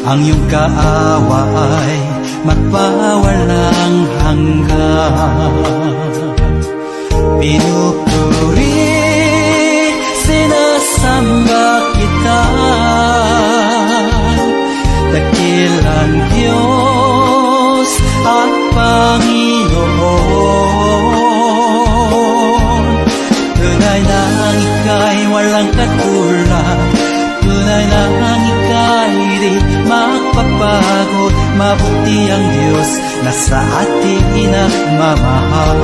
ang iyong kaawa ay magpawalang hanggan. Pinupuri, sinasamba kita, dakilang Diyos at Panginoon. Tunay na ang ika'y walang katulad, tunay na ang ika'y di magpapagod. Mabuti ang Diyos na sa atin nagmamahal.